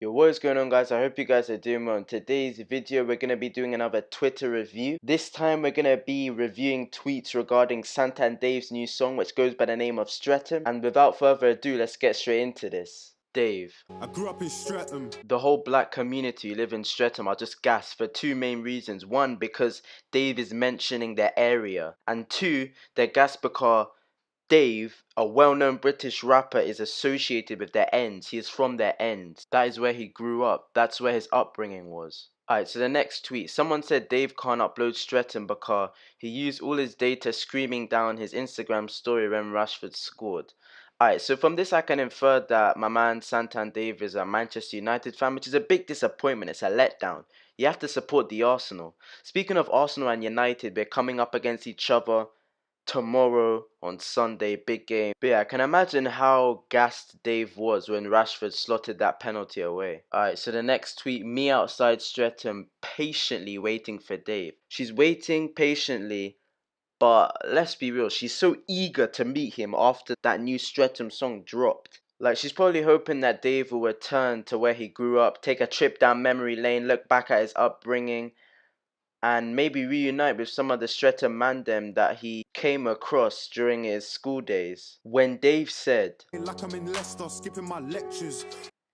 Yo, what is going on, guys? I hope you guys are doing well. In today's video, we're going to be doing another Twitter review. This time, we're going to be reviewing tweets regarding Santa and Dave's new song, which goes by the name of Streatham. And without further ado, let's get straight into this. Dave. I grew up in Stratham. The whole black community who live in Streatham are just gassed for two main reasons. One, because Dave is mentioning their area. And two, they're gassed because Dave, a well-known British rapper, is associated with their ends. He is from their ends. That is where he grew up. That's where his upbringing was. Alright, so the next tweet. Someone said Dave can't upload Streatham because he used all his data screaming down his Instagram story when Rashford scored. Alright, so from this I can infer that my man Santan Dave is a Manchester United fan, which is a big disappointment. It's a letdown. You have to support the Arsenal. Speaking of Arsenal and United, we're coming up against each other tomorrow on Sunday, big game. But yeah, I can imagine how gassed Dave was when Rashford slotted that penalty away. Alright, so the next tweet, me outside Streatham patiently waiting for Dave. She's waiting patiently, but let's be real, she's so eager to meet him after that new Streatham song dropped. Like, she's probably hoping that Dave will return to where he grew up, take a trip down memory lane, look back at his upbringing, and maybe reunite with some of the Streatham mandem that he came across during his school days. When Dave said, Like I'm in Leicester, skipping my lectures.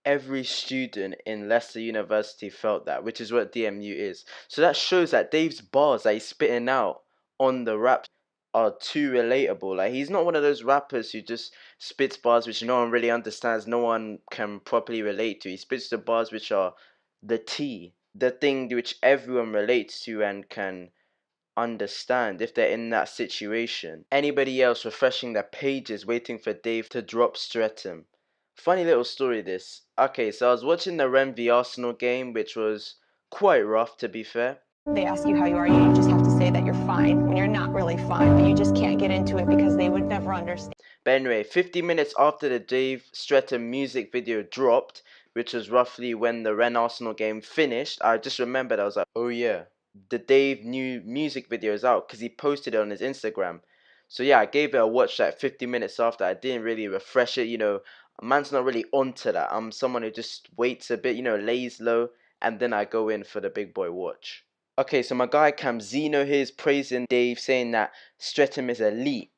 Every student in Leicester University felt that, which is what DMU is. So that shows that Dave's bars that he's spitting out on the rap are too relatable. Like, he's not one of those rappers who just spits bars which no one really understands, no one can properly relate to. He spits the bars which are the tea, the thing which everyone relates to and can understand if they're in that situation. Anybody else refreshing their pages waiting for Dave to drop Streatham. Funny little story this. Okay, so I was watching the Ren v Arsenal game, which was quite rough to be fair. They ask you how you are, you just have to say that you're fine when you're not really fine, but you just can't get into it because they would never understand. But anyway, 50 minutes after the Dave Streatham music video dropped, which was roughly when the Ren Arsenal game finished, I just remembered, I was like, oh yeah, the Dave new music video is out, because he posted it on his Instagram. So yeah, I gave it a watch like 50 minutes after. I didn't really refresh it, you know, a man's not really onto that. I'm someone who just waits a bit, you know, lays low, and then I go in for the big boy watch. Okay, so my guy Camzino here is praising Dave, saying that Streatham is elite.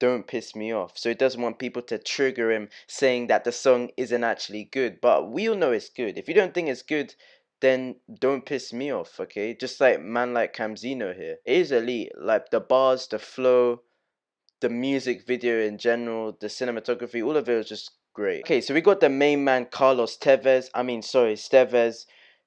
Don't piss me off. So he doesn't want people to trigger him, saying that the song isn't actually good. But we all know it's good. If you don't think it's good, then don't piss me off, okay? Just like man like Camzino here. It is elite. Like the bars, the flow, the music video in general, the cinematography, all of it was just great. Okay, so we got the main man Steves,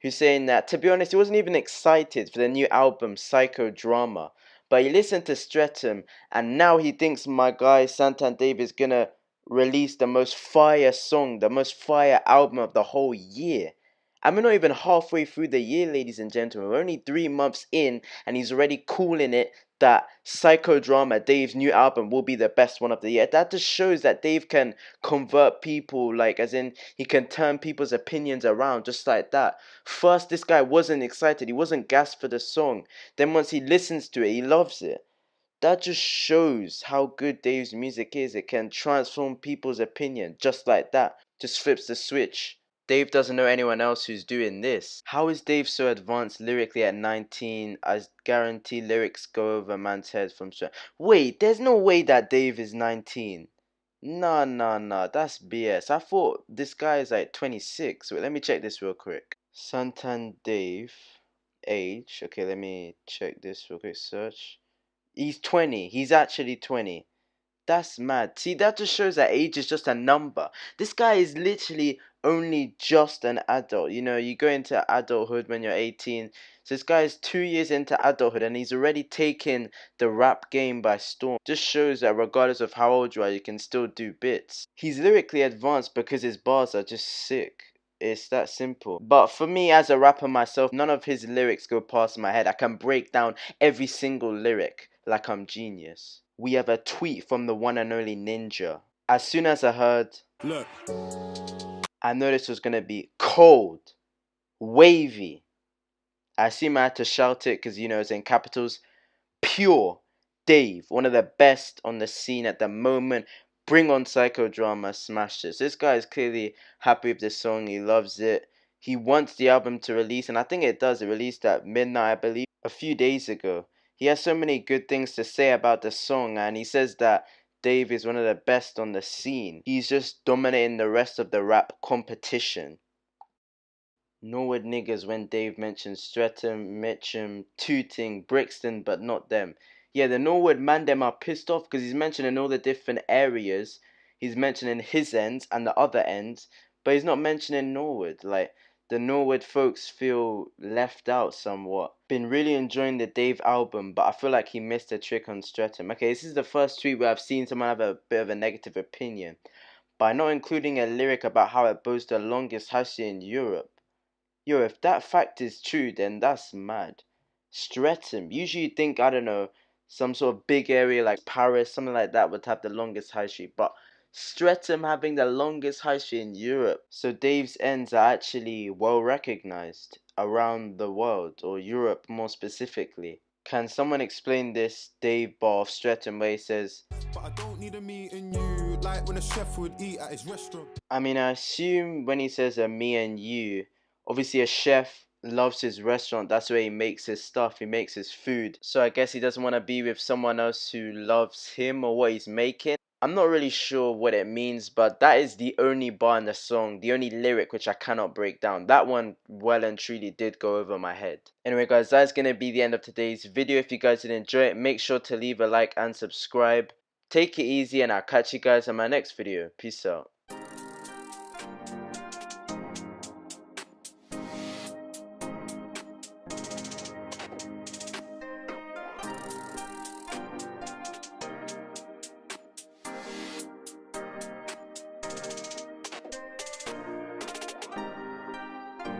who's saying that, to be honest, he wasn't even excited for the new album Psychodrama, but he listened to Streatham and now he thinks my guy Santan Dave is gonna release the most fire song, the most fire album of the whole year. And we're not even halfway through the year, ladies and gentlemen. We're only 3 months in and he's already calling it that Psychodrama, Dave's new album, will be the best one of the year. That just shows that Dave can convert people, like, as in, he can turn people's opinions around just like that. First, this guy wasn't excited, he wasn't gassed for the song. Then once he listens to it, he loves it. That just shows how good Dave's music is. It can transform people's opinion just like that. Just flips the switch. Dave doesn't know anyone else who's doing this. How is Dave so advanced lyrically at 19? I guarantee lyrics go over a man's head from strength. Wait, there's no way that Dave is 19. Nah, that's BS. I thought this guy is like 26. Wait, let me check this real quick. Santan Dave, age. Okay, let me check this real quick. Search. He's 20. He's actually 20. That's mad. See, that just shows that age is just a number. This guy is literally only just an adult. You know, you go into adulthood when you're 18. So this guy is 2 years into adulthood and he's already taken the rap game by storm. Just shows that regardless of how old you are, you can still do bits. He's lyrically advanced because his bars are just sick. It's that simple. But for me as a rapper myself, none of his lyrics go past my head. I can break down every single lyric like I'm genius. We have a tweet from the one and only Ninja. As soon as I heard, Look, I knew this was going to be cold, wavy. I assume I had to shout it because, you know, it's in capitals. Pure Dave, one of the best on the scene at the moment. Bring on Psychodrama, smashed it. So this guy is clearly happy with this song. He loves it. he wants the album to release, and I think it does. It released at midnight, I believe, a few days ago. He has so many good things to say about the song, and he says that Dave is one of the best on the scene. He's just dominating the rest of the rap competition. Norwood niggas when Dave mentions Streatham, Mitcham, Tooting, Brixton, but not them. Yeah, the Norwood man them are pissed off because he's mentioning all the different areas. He's mentioning his ends and the other ends, but he's not mentioning Norwood. Like, the Norwood folks feel left out somewhat. Been really enjoying the Dave album, but I feel like he missed a trick on Streatham. Okay, this is the first tweet where I've seen someone have a bit of a negative opinion by not including a lyric about how it boasts the longest hash in Europe. Yo, if that fact is true, then that's mad. Streatham. Usually you think, I don't know, some sort of big area like Paris, something like that would have the longest high street. But Streatham having the longest high street in Europe. So Dave's ends are actually well recognized around the world, or Europe more specifically. Can someone explain this Dave bar of Streatham where he says, But I don't need a me and you, like when a chef would eat at his restaurant. I mean, I assume when he says a me and you, obviously a chef loves his restaurant. That's where he makes his stuff, he makes his food. So I guess he doesn't want to be with someone else who loves him or what he's making. I'm not really sure what it means, but that is the only bar in the song, the only lyric which I cannot break down. That one well and truly did go over my head. Anyway guys, that's going to be the end of today's video. If you guys did enjoy it, make sure to leave a like and subscribe. Take it easy, and I'll catch you guys in my next video. Peace out.